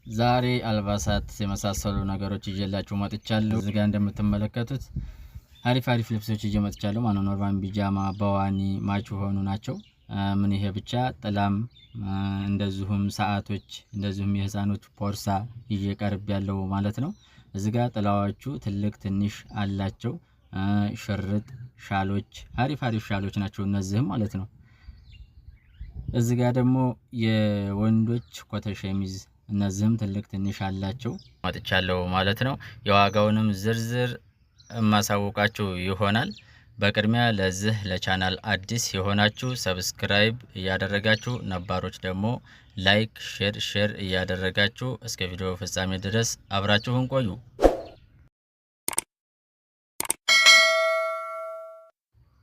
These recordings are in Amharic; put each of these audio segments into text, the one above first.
ዛሬ አልባሳት የመሳሰሉ ነገሮች ይዤላችሁ መጥቻለሁ። እዚህ ጋር እንደምትመለከቱት አሪፍ ልብሶች ይዤ መጥቻለሁ። ኖርማል ቢጃማ በዋኒ ማች ሆኑ ናቸው። ምን ይሄ ብቻ ጥላም እንደዚሁም ሰዓቶች እንደዚሁም የህፃኖች ቦርሳ ይዤ ቀርብ ያለው ማለት ነው። እዚህ ጋር ጥላዎቹ ትልቅ ትንሽ አላቸው። ሽርጥ ሻሎች አሪፍ ሻሎች ናቸው እነዚህም ማለት ነው። እዚህ ጋር ደግሞ የወንዶች ኮተ ሸሚዝ እነዚህም ትልቅ ትንሽ አላቸው መጥቻለሁ ማለት ነው። የዋጋውንም ዝርዝር ማሳወቃችሁ ይሆናል። በቅድሚያ ለዚህ ለቻናል አዲስ የሆናችሁ ሰብስክራይብ እያደረጋችሁ ነባሮች ደግሞ ላይክ ሼር እያደረጋችሁ እስከ ቪዲዮ ፍጻሜ ድረስ አብራችሁን ቆዩ።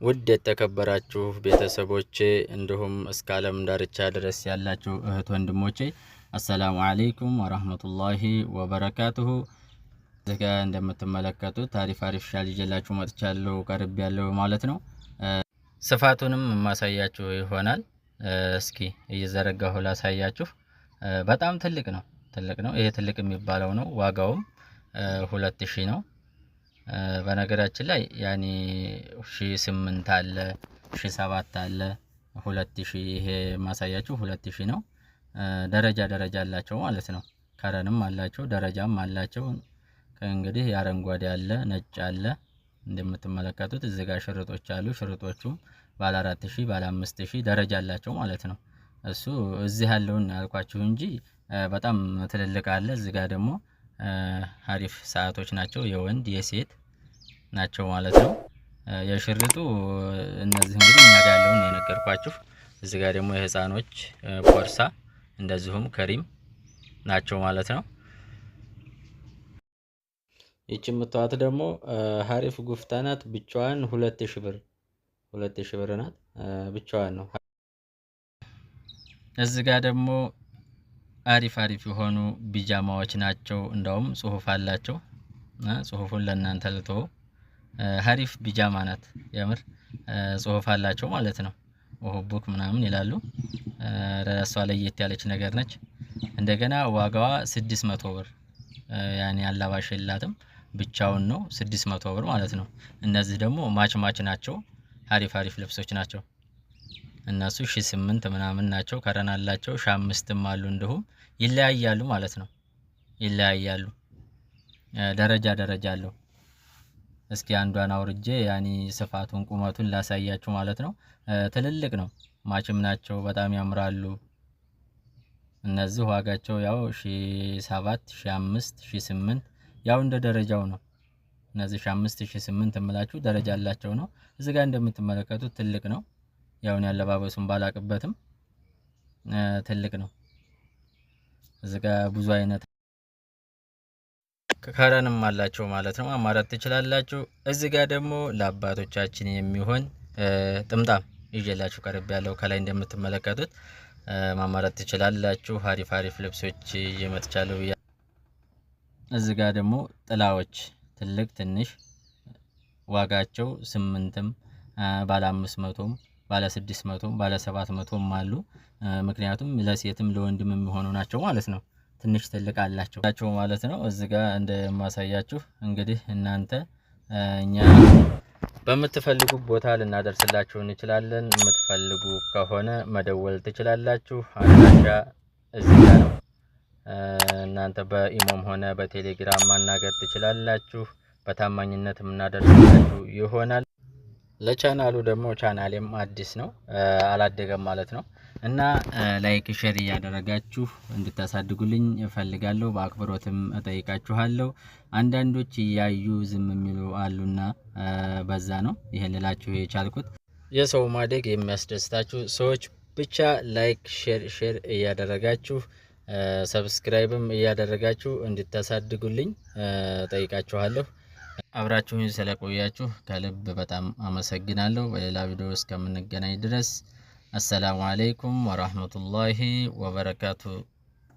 ውድ የተከበራችሁ ቤተሰቦቼ እንዲሁም እስከ ዓለም ዳርቻ ድረስ ያላችሁ እህት ወንድሞቼ አሰላሙ አለይኩም ወራህመቱላሂ ወበረካቱሁ። እዚጋ እንደምትመለከቱት አሪፍ ሻል ይዤላችሁ መጥቻለሁ ቀርብ ያለው ማለት ነው። ስፋቱንም ማሳያችሁ ይሆናል። እስኪ እየዘረጋሁ ላሳያችሁ። በጣም ትልቅ ነው። ይሄ ትልቅ የሚባለው ነው። ዋጋውም 2000 ነው። በነገራችን ላይ ያኒ 1008 አለ 1007 አለ 2000 ይሄ ማሳያችሁ 2000 ነው። ደረጃ አላቸው ማለት ነው። ከረንም አላቸው ደረጃም አላቸው። እንግዲህ የአረንጓዴ አለ ነጭ አለ እንደምትመለከቱት እዚህ ጋር ሽርጦች አሉ። ሽርጦቹም ባለ 4000 ባለ 5000 ደረጃ አላቸው ማለት ነው። እሱ እዚህ ያለውን ያልኳችሁ እንጂ በጣም ትልልቅ አለ። እዚህ ጋር ደግሞ አሪፍ ሰዓቶች ናቸው የወንድ የሴት ናቸው ማለት ነው። የሽርጡ እነዚህ እንግዲህ እኛ ጋር ያለውን የነገርኳችሁ። እዚህ ጋር ደግሞ የህፃኖች ቦርሳ እንደዚሁም ከሪም ናቸው ማለት ነው። ይቺ የምታዩት ደግሞ ሀሪፍ ጉፍታ ናት። ብቻዋን 2000 ብር ናት። ብቻዋን ነው። እዚህ ጋር ደግሞ አሪፍ የሆኑ ቢጃማዎች ናቸው። እንደውም ጽሁፍ አላቸው። ጽሁፉን ለእናንተ ልተው። ሀሪፍ ቢጃማ ናት። የምር ጽሁፍ አላቸው ማለት ነው። ቡክ ምናምን ይላሉ። ራሷ ለየት ያለች ነገር ነች። እንደገና ዋጋዋ 600 ብር ያኔ አላባሽ የላትም ብቻውን ነው 600 ብር ማለት ነው። እነዚህ ደግሞ ማች ናቸው። አሪፍ ልብሶች ናቸው። እነሱ 1008 ምናምን ናቸው። ከረን አላቸው 1500ም አሉ። እንዲሁም ይለያያሉ ማለት ነው። ይለያያሉ። ደረጃ አለው። እስኪ አንዷን አውርጄ ያኒ ስፋቱን ቁመቱን ላሳያችሁ ማለት ነው። ትልልቅ ነው። ማችም ናቸው። በጣም ያምራሉ። እነዚህ ዋጋቸው ያው 1007 1005 1008 ያው እንደ ደረጃው ነው። እነዚህ 1005 1008 እምላችሁ ደረጃ አላቸው ነው። እዚህ ጋር እንደምትመለከቱት ትልቅ ነው። ያውን ያለባበሱን ባላቅበትም ትልቅ ነው። እዚህ ጋር ብዙ አይነት ከረንም አላቸው ማለት ነው። አማራት ትችላላችሁ። እዚህ ጋር ደግሞ ለአባቶቻችን የሚሆን ጥምጣም ይዤላችሁ ቀርብ ያለው ከላይ እንደምትመለከቱት ማማራት ትችላላችሁ። አሪፍ ልብሶች እየመጥቻለሁ። እዚህ ጋር ደግሞ ጥላዎች ትልቅ ትንሽ ዋጋቸው 8ም ባለ 500ም ባለ 600ም ባለ 700ም አሉ። ምክንያቱም ለሴትም ለወንድም የሚሆኑ ናቸው ማለት ነው። ትንሽ ትልቅ አላቸው ማለት ነው። እዚህ ጋር እንደማሳያችሁ እንግዲህ እናንተ እኛ በምትፈልጉ ቦታ ልናደርስላችሁ እንችላለን። የምትፈልጉ ከሆነ መደወል ትችላላችሁ። አድራሻ እዚህ ጋር ነው። እናንተ በኢሞም ሆነ በቴሌግራም ማናገር ትችላላችሁ። በታማኝነት የምናደርስላችሁ ይሆናል። ለቻናሉ ደግሞ ቻናሌም አዲስ ነው አላደገም ማለት ነው እና ላይክ ሼር እያደረጋችሁ እንድታሳድጉልኝ እፈልጋለሁ። በአክብሮትም እጠይቃችኋለሁ። አንዳንዶች እያዩ ዝም የሚሉ አሉና በዛ ነው ይሄን ልላችሁ የቻልኩት። የሰው ማደግ የሚያስደስታችሁ ሰዎች ብቻ ላይክ ሼር እያደረጋችሁ ሰብስክራይብም እያደረጋችሁ እንድታሳድጉልኝ እጠይቃችኋለሁ። አብራችሁኝ ስለቆያችሁ ከልብ በጣም አመሰግናለሁ። በሌላ ቪዲዮ እስከምንገናኝ ድረስ አሰላሙ አለይኩም ወራህመቱላሂ ወበረካቱ።